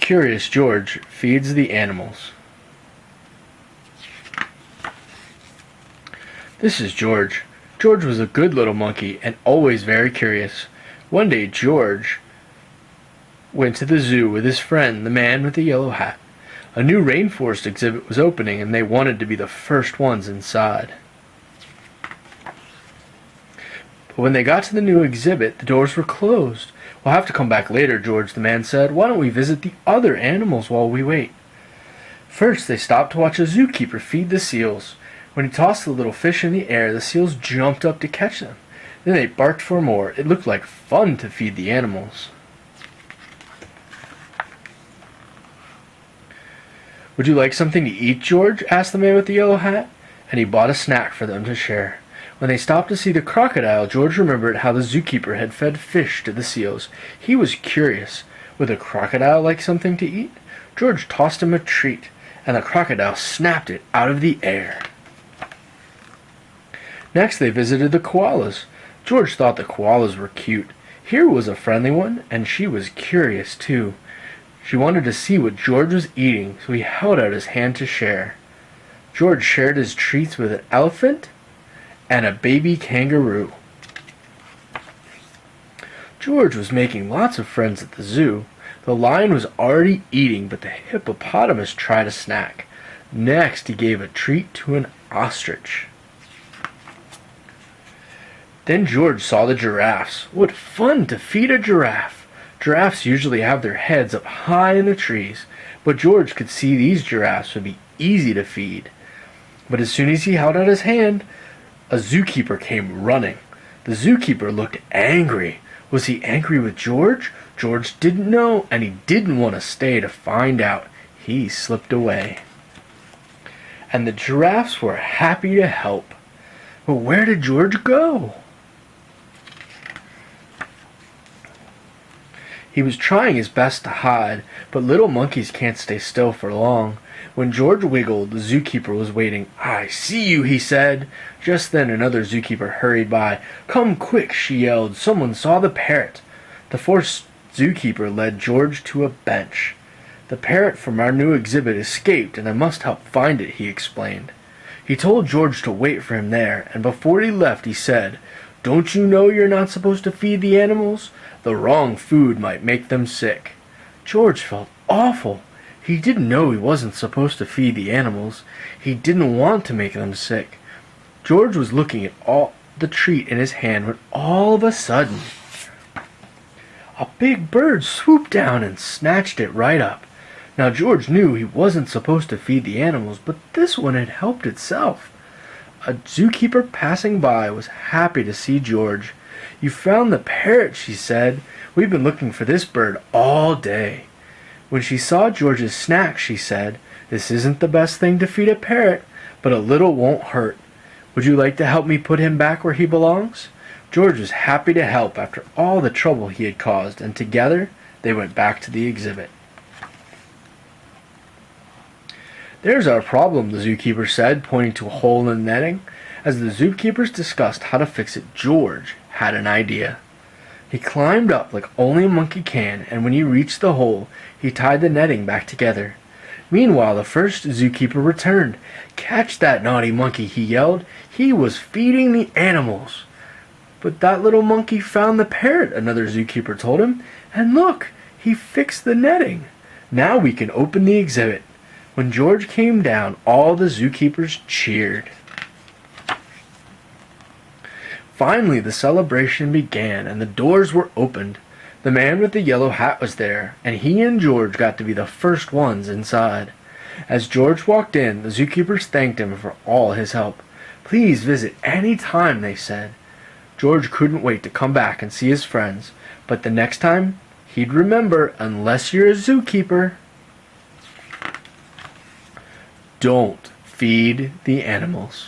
Curious George feeds the animals. This is George. George was a good little monkey and always very curious. One day George went to the zoo with his friend, the man with the yellow hat. A new rainforest exhibit was opening and they wanted to be the first ones inside. But when they got to the new exhibit, the doors were closed. "We'll have to come back later, George," the man said. "Why don't we visit the other animals while we wait?" First, they stopped to watch a zookeeper feed the seals. When he tossed the little fish in the air, the seals jumped up to catch them. Then they barked for more. It looked like fun to feed the animals. "Would you like something to eat, George?" asked the man with the yellow hat, and he bought a snack for them to share. When they stopped to see the crocodile, George remembered how the zookeeper had fed fish to the seals. He was curious. Would the crocodile like something to eat? George tossed him a treat, and the crocodile snapped it out of the air. Next they visited the koalas. George thought the koalas were cute. Here was a friendly one, and she was curious too. She wanted to see what George was eating, so he held out his hand to share. George shared his treats with an elephant and a baby kangaroo. George was making lots of friends at the zoo. The lion was already eating, but the hippopotamus tried a snack. Next, he gave a treat to an ostrich. Then George saw the giraffes. What fun to feed a giraffe! Giraffes usually have their heads up high in the trees, but George could see these giraffes would be easy to feed. But as soon as he held out his hand, a zookeeper came running. The zookeeper looked angry. Was he angry with George? George didn't know, and he didn't want to stay to find out. He slipped away. And the giraffes were happy to help. But where did George go? He was trying his best to hide, but little monkeys can't stay still for long. When George wiggled, the zookeeper was waiting. "I see you," he said. Just then another zookeeper hurried by. "Come quick," she yelled. "Someone saw the parrot." The fourth zookeeper led George to a bench. "The parrot from our new exhibit escaped, and I must help find it," he explained. He told George to wait for him there, and before he left he said, "Don't you know you're not supposed to feed the animals? The wrong food might make them sick." George felt awful. He didn't know he wasn't supposed to feed the animals. He didn't want to make them sick. George was looking at all the treat in his hand when all of a sudden a big bird swooped down and snatched it right up. Now George knew he wasn't supposed to feed the animals, but this one had helped itself. A zookeeper passing by was happy to see George. "You found the parrot," she said. "We've been looking for this bird all day." When she saw George's snack, she said, "This isn't the best thing to feed a parrot, but a little won't hurt. Would you like to help me put him back where he belongs?" George was happy to help after all the trouble he had caused, and together they went back to the exhibit. "There's our problem," the zookeeper said, pointing to a hole in the netting. As the zookeepers discussed how to fix it, George had an idea. He climbed up like only a monkey can, and when he reached the hole, he tied the netting back together. Meanwhile, the first zookeeper returned. "Catch that naughty monkey," he yelled. "He was feeding the animals." "But that little monkey found the parrot," another zookeeper told him. "And look, he fixed the netting. Now we can open the exhibit." When George came down, all the zookeepers cheered. Finally, the celebration began, and the doors were opened. The man with the yellow hat was there, and he and George got to be the first ones inside. As George walked in, the zookeepers thanked him for all his help. "Please visit any time," they said. George couldn't wait to come back and see his friends, but the next time, he'd remember, unless you're a zookeeper, don't feed the animals.